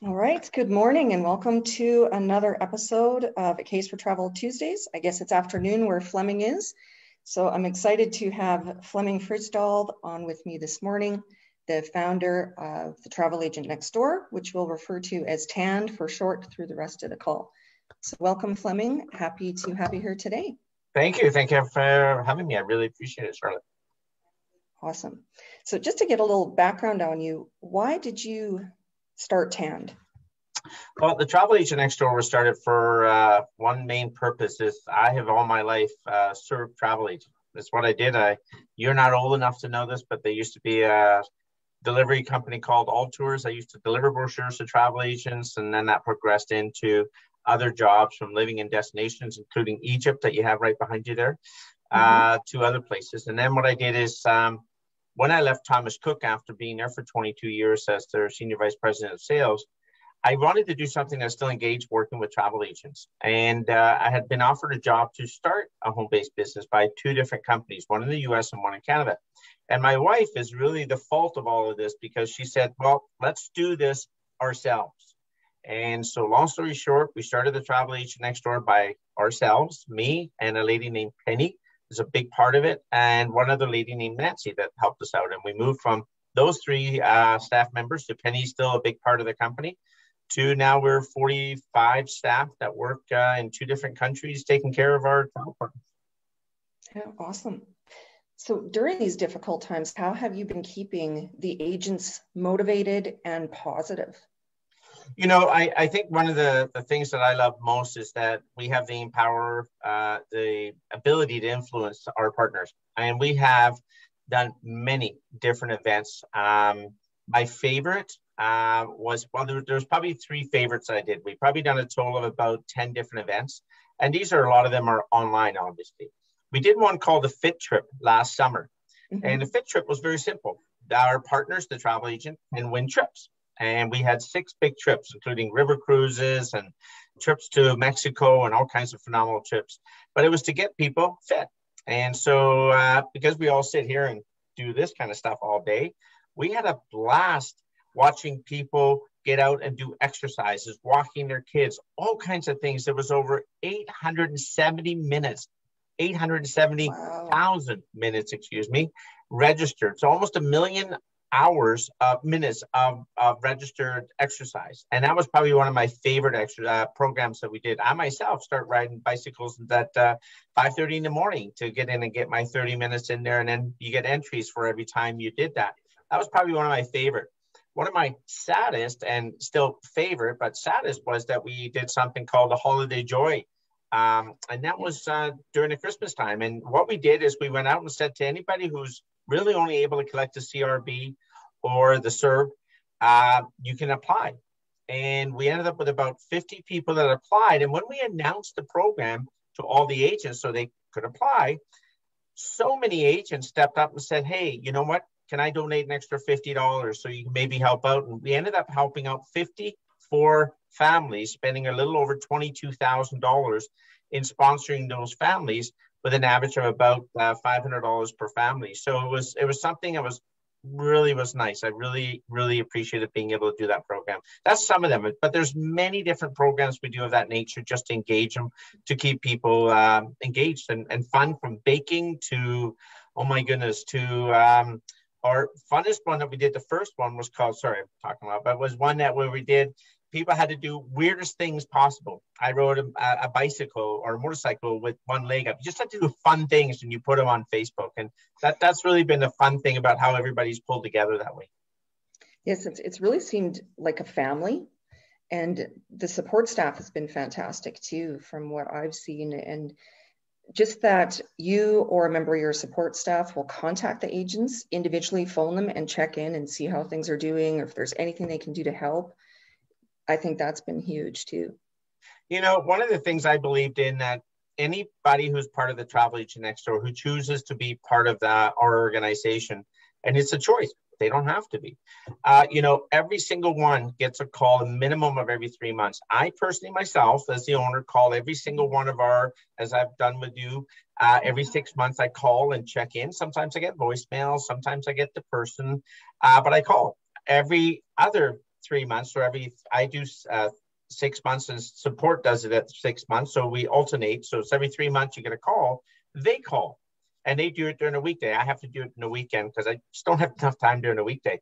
All right, good morning and welcome to another episode of A Case for Travel Tuesdays. I guess it's afternoon where Flemming is. So I'm excited to have Flemming Friisdahl on with me this morning, the founder of the Travel Agent Next Door, which we'll refer to as TAND for short through the rest of the call. So welcome, Flemming. Happy to have you here today. Thank you. Thank you for having me. I really appreciate it, Charlotte. Awesome. So just to get a little background on you, why did you start TAND? Well, the Travel Agent Next Door was started for one main purpose. Is I have all my life served travel agents. That's what I did. You're not old enough to know this, but there used to be a delivery company called All Tours. I used to deliver brochures to travel agents, and then that progressed into other jobs from living in destinations, including Egypt that you have right behind you there, to other places. And then what I did is when I left Thomas Cook after being there for 22 years as their senior vice president of sales, I wanted to do something that still engaged working with travel agents. And I had been offered a job to start a home-based business by two different companies, one in the US and one in Canada. And my wife is really the fault of all of this because she said, well, let's do this ourselves. And so long story short, we started the Travel Agent Next Door by ourselves, me and a lady named Penny is a big part of it, and one other lady named Nancy that helped us out. And we moved from those three staff members to Penny's still a big part of the company, to now we're 45 staff that work in two different countries taking care of our travel partners. Yeah, awesome. So during these difficult times, how have you been keeping the agents motivated and positive? You know, I think one of the things that I love most is that we have the power, the ability to influence our partners. And we have done many different events. My favorite was, well, there's probably three favorites I did. We've probably done a total of about 10 different events. And these are, a lot of them are online, obviously. We did one called the Fit Trip last summer. And the Fit Trip was very simple. Our partners, the travel agent, can win trips. And we had 6 big trips, including river cruises and trips to Mexico and all kinds of phenomenal trips. But it was to get people fit. And so because we all sit here and do this kind of stuff all day, we had a blast watching people get out and do exercises, walking their kids, all kinds of things. There was over 870 minutes, 870,000 minutes, registered. So almost 1 million hours of minutes of registered exercise. And that was probably one of my favorite programs that we did. I myself start riding bicycles at 5:30 in the morning to get in and get my 30 minutes in there. And then you get entries for every time you did that. That was probably one of my favorite. One of my saddest and still favorite, but saddest, was that we did something called the Holiday Joy. And that was during the Christmas time. And what we did is we went out and said to anybody who's really only able to collect the CRB or the CERB, you can apply. And we ended up with about 50 people that applied. And when we announced the program to all the agents so they could apply, so many agents stepped up and said, hey, you know what? Can I donate an extra $50 so you can maybe help out? And we ended up helping out 54 families, spending a little over $22,000 in sponsoring those families, with an average of about $500 per family. So it was something that was nice. I really appreciated being able to do that program. That's some of them, but there's many different programs we do of that nature just to engage them, to keep people engaged and fun, from baking to, oh my goodness, to our funnest one that we did. The first one was called, sorry, I'm talking about, but was one that where we did, people had to do weirdest things possible. I rode a bicycle or a motorcycle with one leg up. You just had to do fun things and you put them on Facebook. And that's really been the fun thing about how everybody's pulled together that way. Yes, it's really seemed like a family. And the support staff has been fantastic too, from what I've seen. And just that you or a member of your support staff will contact the agents individually, phone them and check in and see how things are doing, or if there's anything they can do to help. I think that's been huge too. You know, one of the things I believed in, that anybody who's part of the Travel Agent Next Door who chooses to be part of our organization, and it's a choice, they don't have to be. Every single one gets a call, a minimum of every 3 months. I personally, myself, as the owner, call every single one of our, as I've done with you, every 6 months I call and check in. Sometimes I get voicemails, sometimes I get the person, but I call. Every other 3 months. So I do 6 months, and support does it at 6 months. So we alternate. So it's every 3 months you get a call. They call, and they do it during a weekday. I have to do it in a weekend because I just don't have enough time during a weekday.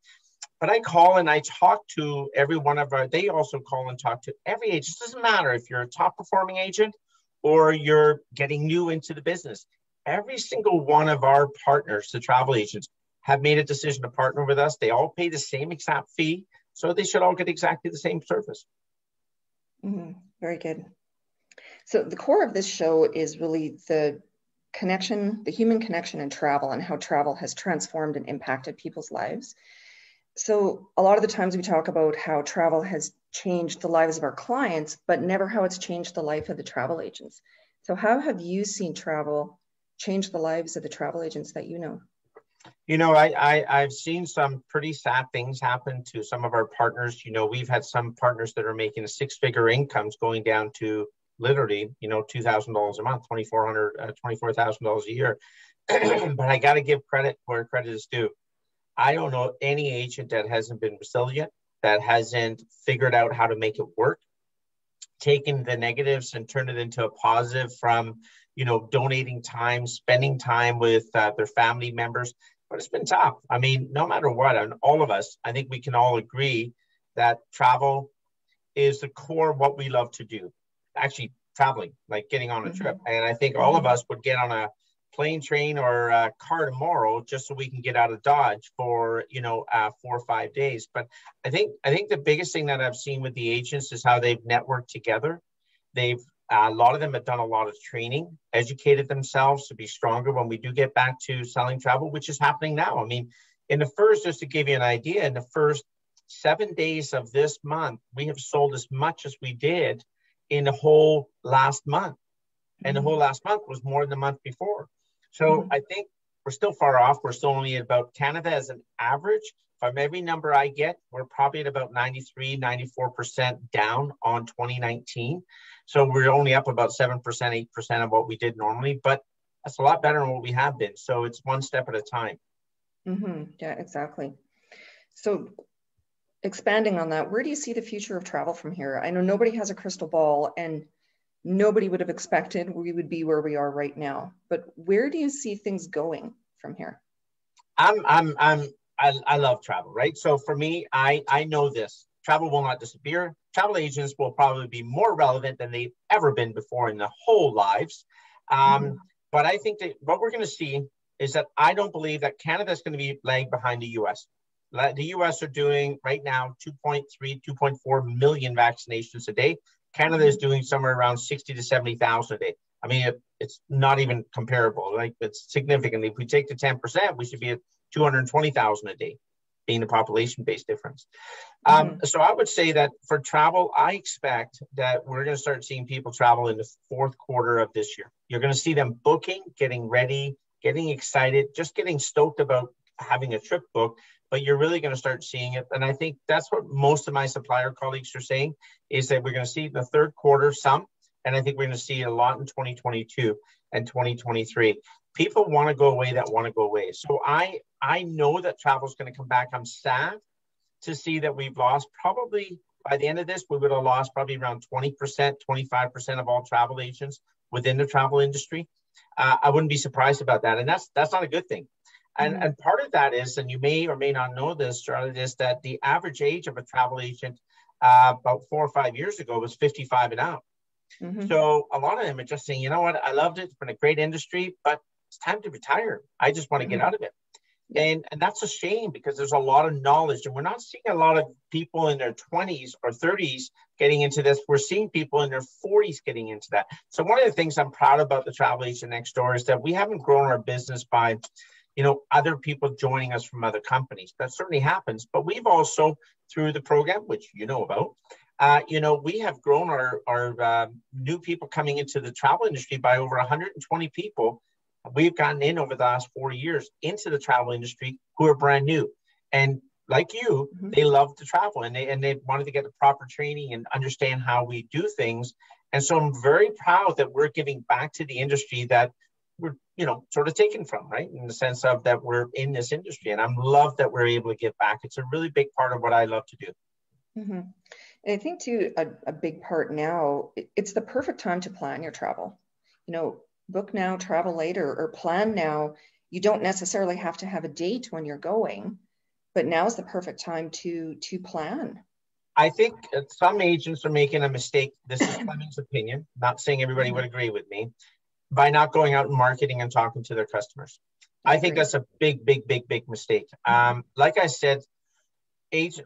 But I call and I talk to every one of they also call and talk to every agent. It doesn't matter if you're a top performing agent or you're getting new into the business. Every single one of our partners, the travel agents, have made a decision to partner with us. They all pay the same exact fee, so they should all get exactly the same service. Mm-hmm. Very good. So the core of this show is really the connection, the human connection in travel, and how travel has transformed and impacted people's lives. So a lot of the times we talk about how travel has changed the lives of our clients, but never how it's changed the life of the travel agents. So how have you seen travel change the lives of the travel agents that you know? You know, I've seen some pretty sad things happen to some of our partners. You know, we've had some partners that are making six-figure incomes going down to literally, $2,000 a month, $24,000 a year. But I got to give credit where credit is due. I don't know any agent that hasn't been resilient, that hasn't figured out how to make it work, taken the negatives and turned it into a positive from, donating time, spending time with their family members. But it's been tough. I mean, no matter what, and all of us, I think we can all agree that travel is the core of what we love to do. Actually, traveling, like getting on a trip. And I think all of us would get on a plane, train, or a car tomorrow just so we can get out of Dodge for 4 or 5 days. But I think the biggest thing that I've seen with the agents is how they've networked together. A lot of them have done a lot of training, educated themselves to be stronger when we do get back to selling travel, which is happening now. I mean, just to give you an idea, in the first 7 days of this month, we have sold as much as we did in the whole last month. And the whole last month was more than the month before. So I think we're still far off. We're still only at about Canada as an average. From every number I get, we're probably at about 93, 94% down on 2019. So we're only up about 7%, 8% of what we did normally, but that's a lot better than what we have been. So it's one step at a time. Yeah, exactly. So expanding on that, where do you see the future of travel from here? I know nobody has a crystal ball, and nobody would have expected we would be where we are right now. But where do you see things going from here? I love travel, right? So for me, I know this. Travel will not disappear. Travel agents will probably be more relevant than they've ever been before in their whole lives. But I think that what we're going to see is that I don't believe that Canada is going to be lagging behind the U.S. The U.S. are doing right now 2.3, 2.4 million vaccinations a day. Canada is doing somewhere around 60 to 70,000 a day. I mean, it's not even comparable. Like, it's significantly. If we take the 10%, we should be at 220,000 a day, being the population-based difference. So I would say that for travel, I expect that we're going to start seeing people travel in the fourth quarter of this year. You're going to see them booking, getting ready, getting excited, just getting stoked about having a trip booked, but you're really going to start seeing it. And I think that's what most of my supplier colleagues are saying, is that we're going to see in the third quarter some, and I think we're going to see a lot in 2022 and 2023. People want to go away that want to go away. So I know that travel is going to come back. I'm sad to see that we've lost probably, by the end of this, we would have lost probably around 20%, 25% of all travel agents within the travel industry. I wouldn't be surprised about that. And that's not a good thing. And part of that is, and you may or may not know this, Charlotte, is that the average age of a travel agent about 4 or 5 years ago was 55 and out. So a lot of them are just saying, you know what, I loved it. It's been a great industry, but it's time to retire. I just want to get out of it. And that's a shame, because there's a lot of knowledge, and we're not seeing a lot of people in their 20s or 30s getting into this. We're seeing people in their 40s getting into that. So one of the things I'm proud about the Travel Agent Next Door is that we haven't grown our business by, other people joining us from other companies. That certainly happens, but we've also, through the program, which you know about, we have grown our new people coming into the travel industry by over 120 people. We've gotten in over the last 40 years into the travel industry who are brand new. And like you, they love to travel, and they wanted to get the proper training and understand how we do things. And so I'm very proud that we're giving back to the industry that we're, sort of taken from, right? In the sense of that we're in this industry, and I'm love that we're able to give back. It's a really big part of what I love to do. Mm-hmm. And I think too, a big part now, it's the perfect time to plan your travel. You know, book now, travel later, or plan now. You don't necessarily have to have a date when you're going, but now is the perfect time to plan. I think some agents are making a mistake. This is Fleming's opinion, not saying everybody would Mhm. agree with me, by not going out and marketing and talking to their customers. I I think agree. that's a big, big, big, big mistake. Like I said,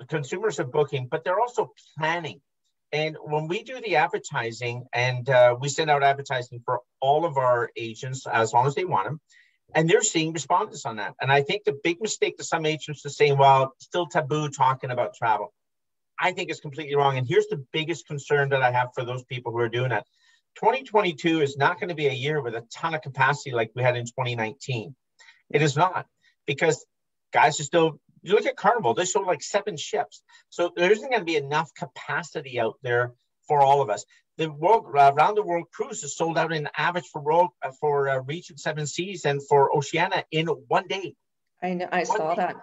consumers are booking, but they're also planning. And when we do the advertising, and we send out advertising for all of our agents as long as they want them, and they're seeing responses on that. And I think the big mistake that some agents are saying, well, it's still taboo talking about travel. I think it's completely wrong. And here's the biggest concern that I have for those people who are doing that. 2022 is not going to be a year with a ton of capacity like we had in 2019. It Yeah. is not, because guys are still, you look at Carnival, they show like 7 ships. So there isn't going to be enough capacity out there for all of us. The world round the world cruise is sold out in average for Region 7 Seas and for Oceania in 1 day. I know, I One saw day. that.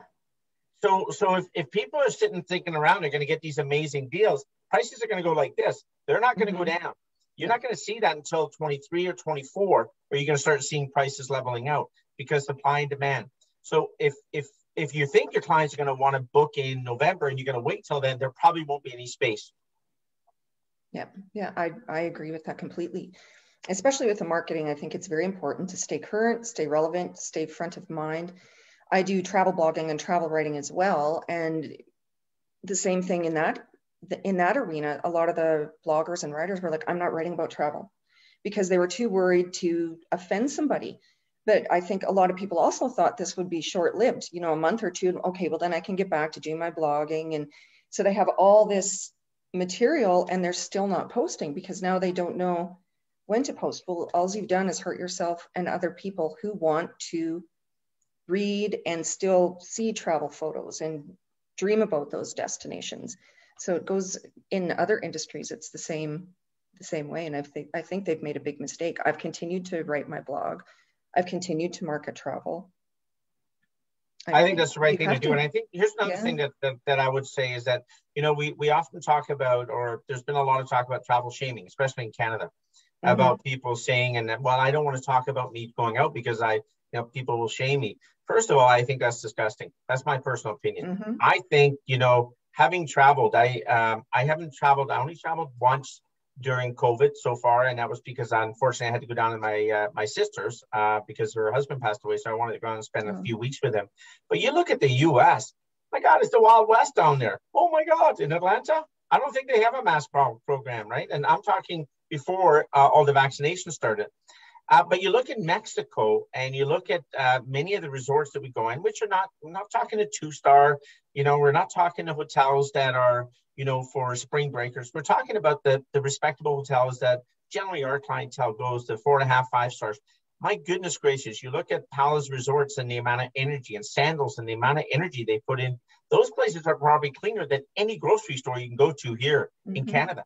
So if people are sitting thinking around, they're going to get these amazing deals. Prices are going to go like this. They're not going to go Hmm. down. You're Yeah. not going to see that until 23 or 24, where you're going to start seeing prices leveling out because supply and demand. So if you think your clients are going to want to book in November and you're going to wait till then, there probably won't be any space. Yeah. Yeah. I agree with that completely. Especially with the marketing, I think it's very important to stay current, stay relevant, stay front of mind. I do travel blogging and travel writing as well. And the same thing in that arena, a lot of the bloggers and writers were like, I'm not writing about travel because they were too worried to offend somebody. But I think a lot of people also thought this would be short-lived, you know, a month or two. Okay, well then I can get back to doing my blogging. And so they have all this material and they're still not posting because now they don't know when to post. Well, all you've done is hurt yourself and other people who want to read and still see travel photos and dream about those destinations. So it goes in other industries. It's the same way. And I think they've made a big mistake. I've continued to write my blog. I've continued to market travel. I think that's the right You thing to have do. And to. I think here's another Yeah. thing that I would say is that, we often talk about, or there's been a lot of talk about travel shaming, especially in Canada, Mm-hmm. about people saying, and well, I don't want to talk about me going out because people will shame me. First of all, I think that's disgusting. That's my personal opinion. Mm-hmm. I think, having traveled, I haven't traveled. I only traveled once during COVID so far, and that was because unfortunately I had to go down to my sister's because her husband passed away, so I wanted to go and spend a Oh. few weeks with him. But you look at the U.S. My God, it's the Wild West down there. Oh my God, in Atlanta, I don't think they have a mask program, right? And I'm talking before all the vaccinations started. But you look at Mexico and you look at many of the resorts that we go in, which are not, we're not talking a 2-star, we're not talking to hotels that are, for spring breakers. We're talking about the respectable hotels that generally our clientele goes to 4.5, 5 stars. My goodness gracious, you look at Palace Resorts and the amount of energy, and Sandals and the amount of energy they put in. Those places are probably cleaner than any grocery store you can go to here in Mm-hmm. Canada.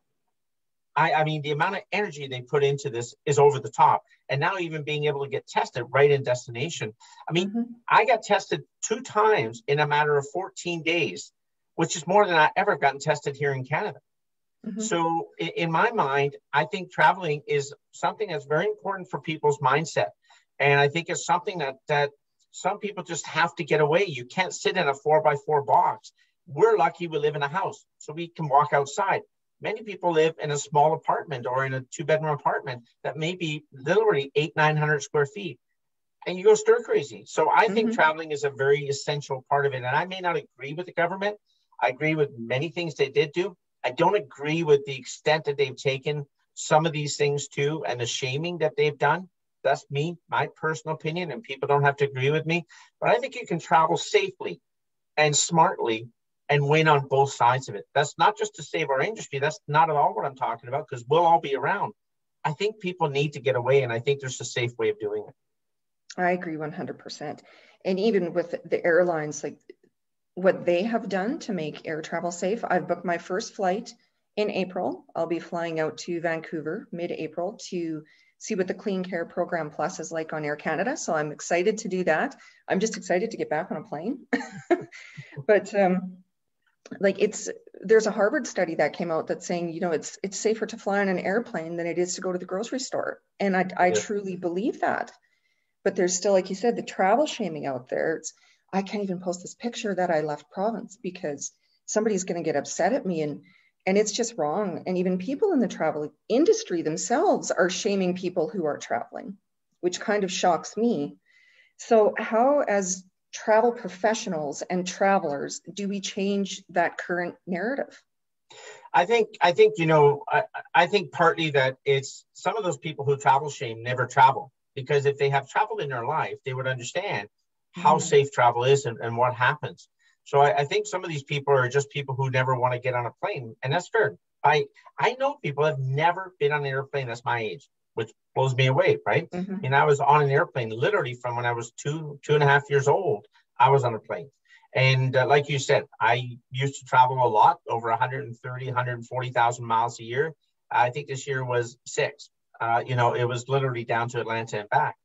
I mean, the amount of energy they put into this is over the top. And now even being able to get tested right in destination. I mean, Mm-hmm. I got tested 2 times in a matter of 14 days, which is more than I ever gotten tested here in Canada. Mm-hmm. So in my mind, I think traveling is something that's very important for people's mindset. And I think it's something that some people just have to get away. You can't sit in a 4x4 box. We're lucky we live in a house, so we can walk outside. Many people live in a small apartment or in a 2-bedroom apartment that may be literally 900 square feet, and you go stir crazy. So I think Mm-hmm. traveling is a very essential part of it. And I may not agree with the government. I agree with many things they did do. I don't agree with the extent that they've taken some of these things to, and the shaming that they've done. That's me, my personal opinion, and people don't have to agree with me. But I think you can travel safely and smartly and win on both sides of it. That's not just to save our industry. That's not at all what I'm talking about, because we'll all be around. I think people need to get away, and I think there's a safe way of doing it. I agree 100%. And even with the airlines, like what they have done to make air travel safe, I've booked my first flight in April. I'll be flying out to Vancouver mid-April to see what the Clean Care Program Plus is like on Air Canada. So I'm excited to do that. I'm just excited to get back on a plane. But like there's a Harvard study that came out that's saying, it's safer to fly on an airplane than it is to go to the grocery store. And I truly believe that. But there's still, like you said, the travel shaming out there. I can't even post this picture that I left province because somebody's going to get upset at me. And it's just wrong. And even people in the travel industry themselves are shaming people who are traveling, which kind of shocks me. So how, as travel professionals and travelers, do we change that current narrative? I think I think partly that it's some of those people who travel shame never travel, because if they have traveled in their life, they would understand how safe travel is and what happens. So I think some of these people are just people who never want to get on a plane, and that's fair. I know people have never been on an airplane that's my age, which blows me away, right? And I was on an airplane literally from when I was 2.5 years old. I was on a plane. And like you said, I used to travel a lot, over 130, 140,000 miles a year. I think this year was 6. It was literally down to Atlanta and back.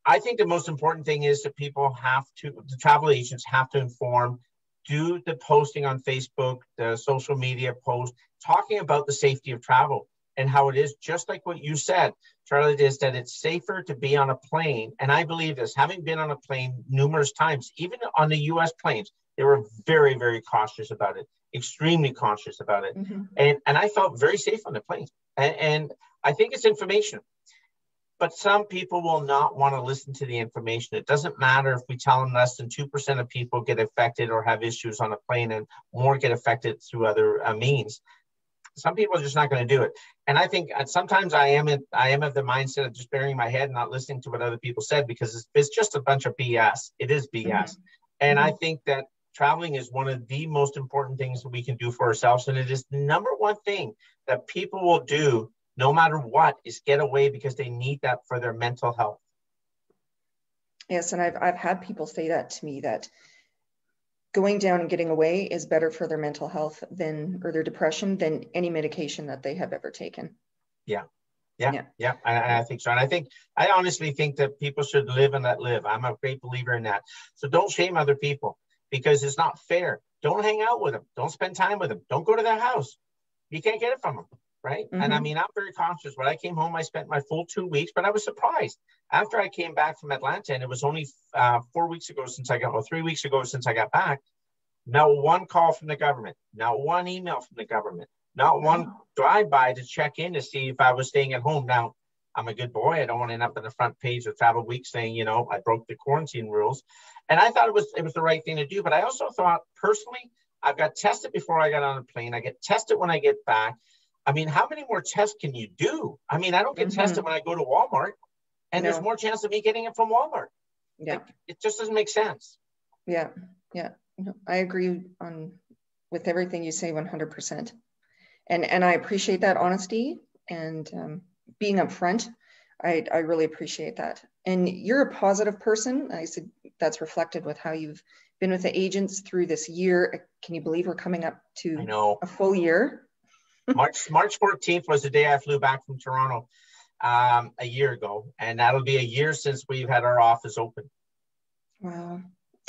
I think the most important thing is that the travel agents have to inform, do the posting on Facebook, the social media post, talking about the safety of travel and how it is, just like what you said, Charlotte, is that it's safer to be on a plane. And I believe this, having been on a plane numerous times, even on the US planes, they were very, very cautious about it, extremely cautious about it. And I felt very safe on the planes. And I think it's information. But some people will not want to listen to the information. It doesn't matter if we tell them less than 2% of people get affected or have issues on a plane and more get affected through other means. Some people are just not going to do it. And I think sometimes I am of the mindset of just burying my head and not listening to what other people said, because it's just a bunch of BS. It is BS. And I think that traveling is one of the most important things that we can do for ourselves. And it is the number one thing that people will do no matter what, is get away, because they need that for their mental health. Yes, and I've had people say that to me, that going down and getting away is better for their mental health or their depression than any medication that they have ever taken. Yeah. I think so. And I honestly think that people should live and let live. I'm a great believer in that. So don't shame other people, because it's not fair. Don't hang out with them. Don't spend time with them. Don't go to their house. You can't get it from them. Right. And I mean, I'm very conscious. When I came home, I spent my full 2 weeks, but I was surprised after I came back from Atlanta, and it was only 3 weeks ago since I got back. Not one call from the government, not one email from the government, not one drive-by to check in to see if I was staying at home. Now, I'm a good boy. I don't want to end up on the front page of Travel Week saying, I broke the quarantine rules. And I thought it was the right thing to do. But I also thought, personally, I got tested before I got on a plane. I get tested when I get back. I mean, how many more tests can you do? I mean, I don't get tested when I go to Walmart, and there's more chance of me getting it from Walmart. Yeah. It just doesn't make sense. Yeah. I agree with everything you say 100%. And I appreciate that honesty and being upfront. I really appreciate that. And you're a positive person. I said that's reflected with how you've been with the agents through this year. Can you believe we're coming up to a full year? March 14th was the day I flew back from Toronto a year ago, and that'll be a year since we've had our office open. Wow.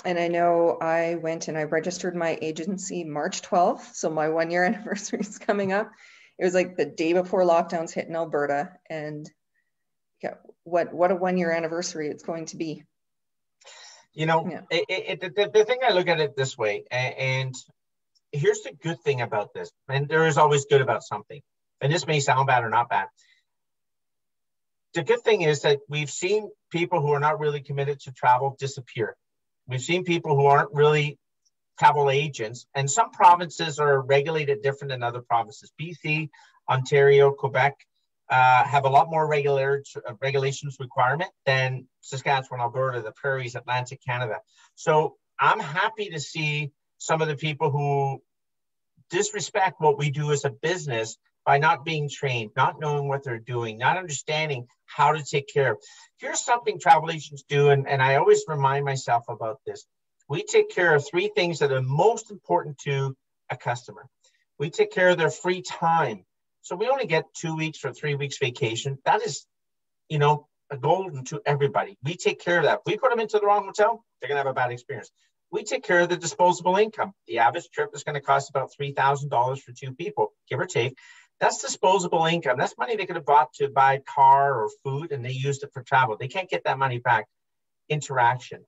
And I know I went and I registered my agency March 12th, so my 1 year anniversary is coming up. It was like the day before lockdowns hit in Alberta, and what a 1 year anniversary it's going to be. The thing, I look at it this way, and here's the good thing about this, and there is always good about something, and this may sound bad or not bad. The good thing is that we've seen people who are not really committed to travel disappear. We've seen people who aren't really travel agents, and some provinces are regulated different than other provinces. BC, Ontario, Quebec have a lot more regulations requirement than Saskatchewan, Alberta, the Prairies, Atlantic Canada. So I'm happy to see some of the people who disrespect what we do as a business by not being trained, not knowing what they're doing, not understanding how to take care of. Here's something travel agents do, and I always remind myself about this. We take care of 3 things that are most important to a customer. We take care of their free time. So we only get 2 weeks or 3 weeks vacation. That is, a golden to everybody. We take care of that. If we put them into the wrong hotel, they're going to have a bad experience. We take care of the disposable income. The average trip is going to cost about $3,000 for two people, give or take. That's disposable income. That's money they could have bought to buy a car or food, and they used it for travel. They can't get that money back. Interaction.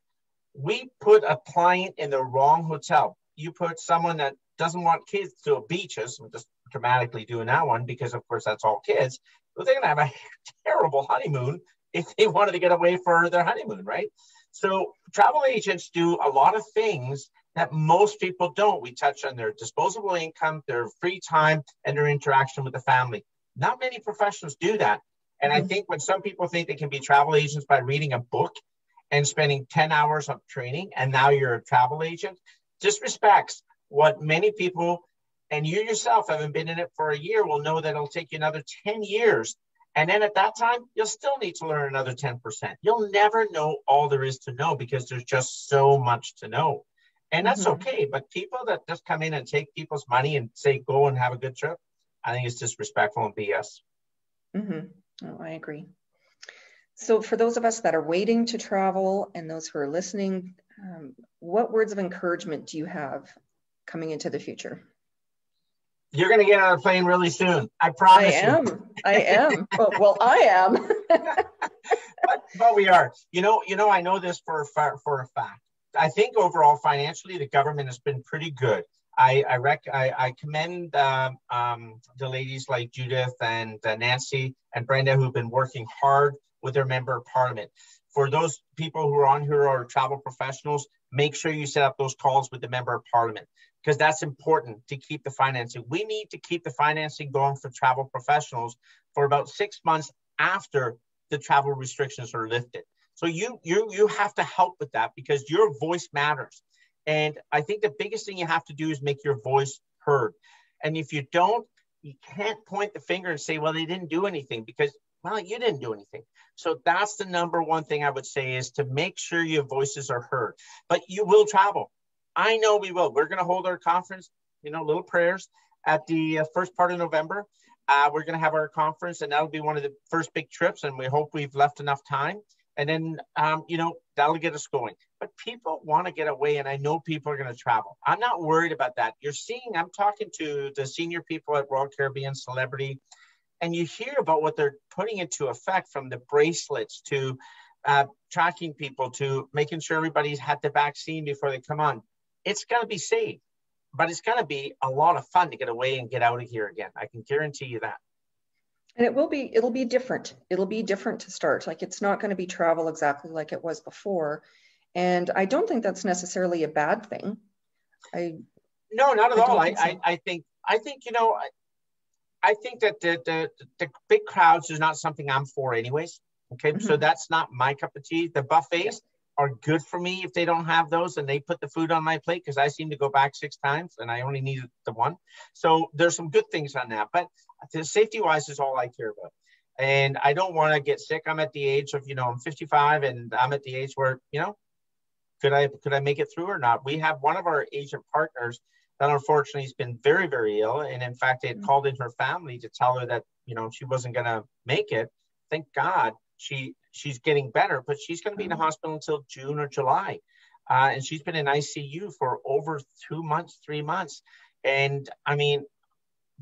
We put a client in the wrong hotel. You put someone that doesn't want kids to beaches. I'm just dramatically doing that one because, of course, that's all kids. But they're going to have a terrible honeymoon if they wanted to get away for their honeymoon, right? So travel agents do a lot of things that most people don't. We touch on their disposable income, their free time, and their interaction with the family. Not many professionals do that. And I think when some people think they can be travel agents by reading a book and spending 10 hours of training, and now you're a travel agent, disrespects what many people, and you yourself haven't been in it for a year, will know that it'll take you another 10 years. And then at that time, you'll still need to learn another 10%. You'll never know all there is to know because there's just so much to know. And that's okay. But people that just come in and take people's money and say, go and have a good trip, I think it's disrespectful and BS. Oh, I agree. So for those of us that are waiting to travel and those who are listening, what words of encouragement do you have coming into the future? You're going to get on a plane really soon. I promise you. I am. Well, I am. but we are. You know, I know this for a fact. I think overall financially, the government has been pretty good. I commend the ladies like Judith and Nancy and Brenda who've been working hard with their member of parliament. For those people who are on here or travel professionals, make sure you set up those calls with the member of parliament because that's important to keep the financing. We need to keep the financing going for travel professionals for about 6 months after the travel restrictions are lifted. So you have to help with that because your voice matters. And I think the biggest thing you have to do is make your voice heard. And if you don't, you can't point the finger and say, well, they didn't do anything because, well, you didn't do anything. So that's the number one thing I would say is to make sure your voices are heard. But you will travel. I know we will. We're going to hold our conference, little prayers at the first part of November. We're going to have our conference and that'll be one of the first big trips. And we hope we've left enough time. And then, that'll get us going. But people want to get away, and I know people are going to travel. I'm not worried about that. I'm talking to the senior people at Royal Caribbean Celebrity, and you hear about what they're putting into effect from the bracelets to tracking people to making sure everybody's had the vaccine before they come on. It's going to be safe, but it's going to be a lot of fun to get away and get out of here again. I can guarantee you that. And it'll be different. It'll be different to start. Like it's not going to be travel exactly like it was before. And I don't think that's necessarily a bad thing. No, not at all. I think that the big crowds is not something I'm for anyways. Okay. So that's not my cup of tea. The buffets are good for me if they don't have those and they put the food on my plate because I seem to go back 6 times and I only needed the one. So there's some good things on that, but the safety wise is all I care about. And I don't want to get sick. I'm at the age of, I'm 55 and I'm at the age where, could I make it through or not? We have one of our agent partners that unfortunately has been very, very ill. And in fact, they had called in her family to tell her that, she wasn't going to make it. Thank God she's getting better, but she's going to be in the hospital until June or July. And she's been in ICU for over 2 months, 3 months. And I mean,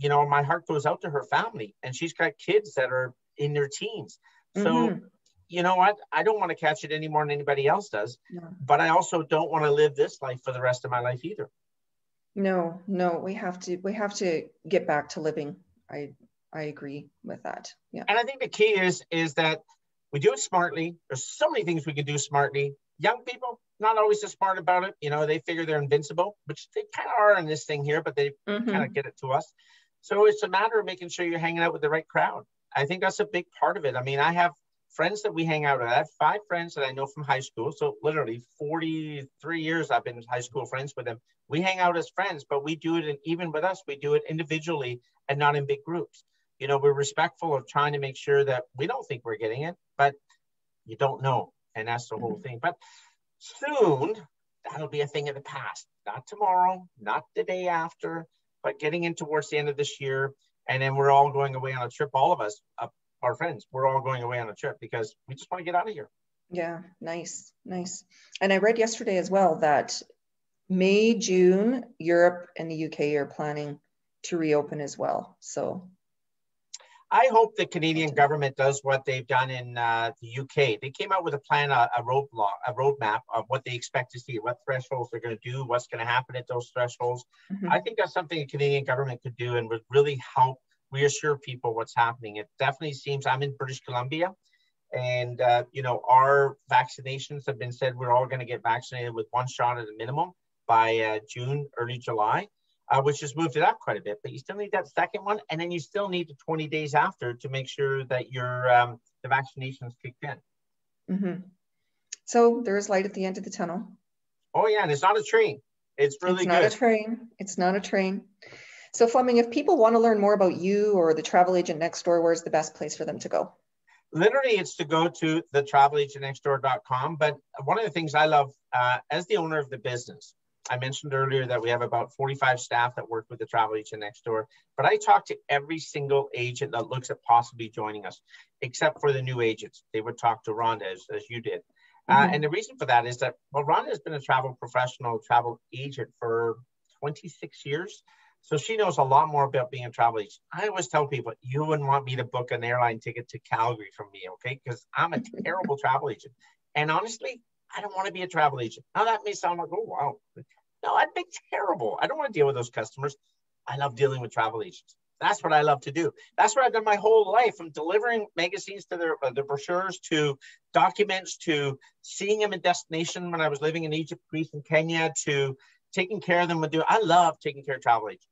my heart goes out to her family and she's got kids that are in their teens. So, you know what? I don't want to catch it any more than anybody else does, but I also don't want to live this life for the rest of my life either. No, we have to get back to living. I agree with that. Yeah. And I think the key is that we do it smartly. There's so many things we can do smartly. Young people, not always so smart about it. They figure they're invincible, which they kind of are in this thing here, but they kind of get it to us. So it's a matter of making sure you're hanging out with the right crowd. I think that's a big part of it. I mean, I have friends that we hang out with. I have 5 friends that I know from high school. So literally 43 years I've been high school friends with them. We hang out as friends, but we do it, and even with us, we do it individually and not in big groups. We're respectful of trying to make sure that we don't think we're getting it, but you don't know. And that's the whole thing. But soon, that'll be a thing of the past. Not tomorrow, not the day after, but getting in towards the end of this year. And then we're all going away on a trip. All of us, our friends, we're all going away on a trip because we just want to get out of here. Yeah, nice. And I read yesterday as well that May, June, Europe and the UK are planning to reopen as well. So I hope the Canadian government does what they've done in the UK. They came out with a plan, a roadmap of what they expect to see, what thresholds they're going to do, what's going to happen at those thresholds. I think that's something the Canadian government could do and would really help reassure people what's happening. It definitely seems, I'm in British Columbia, and our vaccinations have been said we're all going to get vaccinated with one shot at a minimum by June, early July. Which has moved it up quite a bit, but you still need that second one, and then you still need the 20 days after to make sure that your the vaccinations kicked in. So there is light at the end of the tunnel. Oh yeah, and it's not a train. It's really good. It's not a train. It's not a train. So Flemming, if people want to learn more about you or the travel agent next door, where's the best place for them to go? Literally, it's to go to thetravelagenttnextdoor.com. But one of the things I love as the owner of the business, I mentioned earlier that we have about 45 staff that work with the travel agent next door, but I talk to every single agent that looks at possibly joining us, except for the new agents. They would talk to Rhonda as you did. And the reason for that is that, well, Rhonda has been a travel professional, travel agent for 26 years. So she knows a lot more about being a travel agent. I always tell people, you wouldn't want me to book an airline ticket to Calgary from me, okay? Because I'm a terrible travel agent. And honestly, I don't want to be a travel agent. Now that may sound like, oh, wow. No, I'd be terrible. I don't want to deal with those customers. I love dealing with travel agents. That's what I love to do. That's what I've done my whole life, from delivering magazines to their brochures, to documents, to seeing them in destination when I was living in Egypt, Greece, and Kenya, to taking care of them. I love taking care of travel agents.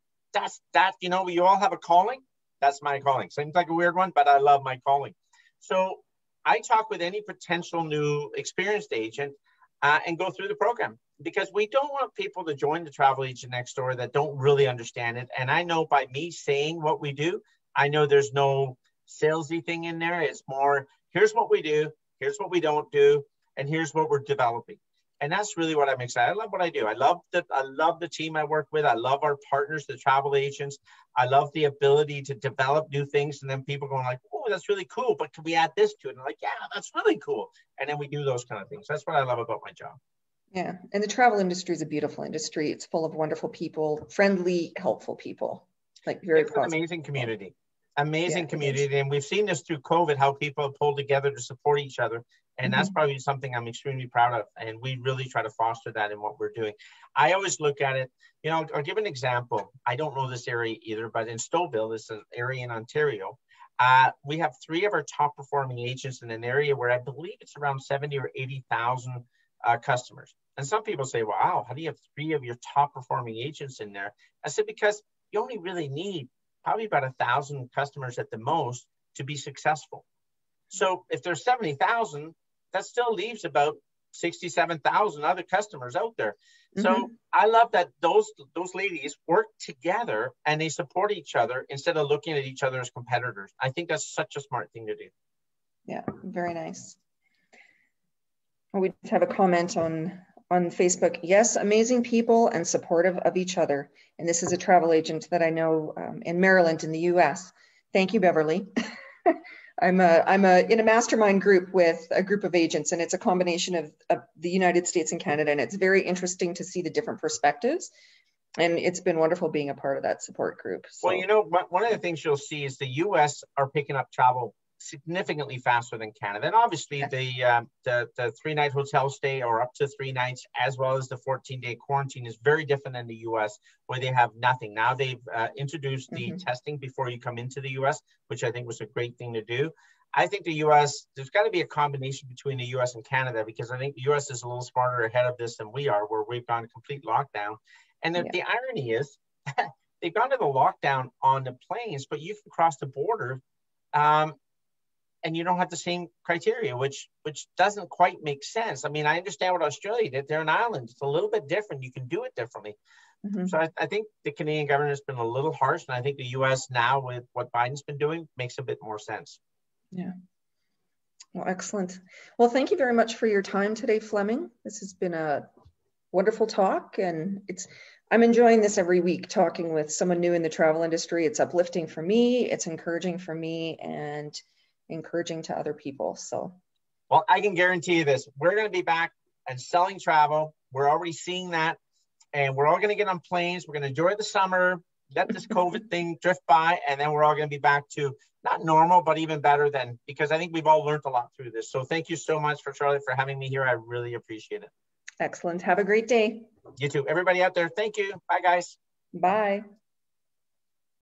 You all have a calling. That's my calling. Seems like a weird one, but I love my calling. So I talk with any potential new experienced agent and go through the program, because we don't want people to join the travel agent next door that don't really understand it. And I know by me saying what we do, I know there's no salesy thing in there. It's more, here's what we do, here's what we don't do, and here's what we're developing. And that's really what I'm excited. I love what I do. I love the team I work with. I love our partners, the travel agents. I love the ability to develop new things, and then people going like, oh, that's really cool, but can we add this to it? And I'm like, yeah, that's really cool. And then we do those kind of things. That's what I love about my job. Yeah. And the travel industry is a beautiful industry. It's full of wonderful people, friendly, helpful people. Like very positive. It's an amazing community. Amazing community. And we've seen this through COVID, how people have pulled together to support each other. And that's probably something I'm extremely proud of. And we really try to foster that in what we're doing. I always look at it, I'll give an example. I don't know this area either, but in Stouffville, this is an area in Ontario. We have 3 of our top performing agents in an area where I believe it's around 70 or 80,000 customers. And some people say, wow, how do you have 3 of your top performing agents in there? I said, because you only really need probably about 1,000 customers at the most to be successful. So if there's 70,000, that still leaves about 67,000 other customers out there. So I love that those ladies work together and they support each other instead of looking at each other as competitors. I think that's such a smart thing to do. Yeah, very nice. We have a comment on Facebook. Yes, amazing people and supportive of each other. And this is a travel agent that I know in Maryland in the US. Thank you, Beverly. I'm in a mastermind group with a group of agents, and it's a combination of the United States and Canada. And it's very interesting to see the different perspectives. And it's been wonderful being a part of that support group. So. Well, one of the things you'll see is the US are picking up travel significantly faster than Canada. And obviously the 3-night hotel stay or up to 3 nights, as well as the 14-day quarantine, is very different than the US, where they have nothing. Now they've introduced the testing before you come into the US, which I think was a great thing to do. I think the US, there's got to be a combination between the US and Canada, because I think the US is a little smarter ahead of this than we are, where we've gone complete lockdown. And the irony is they've gone to the lockdown on the planes, but you can cross the border and you don't have the same criteria, which doesn't quite make sense. I mean, I understand what Australia did. They're an island. It's a little bit different. You can do it differently. So I think the Canadian government has been a little harsh, and I think the US now, with what Biden's been doing, makes a bit more sense. Yeah. Well, excellent. Well, thank you very much for your time today, Flemming. This has been a wonderful talk, and I'm enjoying this every week, talking with someone new in the travel industry. It's uplifting for me, it's encouraging for me, and encouraging to other people. So, well, I can guarantee you this: we're going to be back and selling travel. We're already seeing that. and we're all going to get on planes. We're going to enjoy the summer, let this COVID thing drift by, and then we're all going to be back to not normal, but even better than, because I think we've all learned a lot through this. So thank you so much for Charlotte for having me here. I really appreciate it. Excellent. Have a great day. You too. Everybody out there, thank you. Bye, guys. Bye.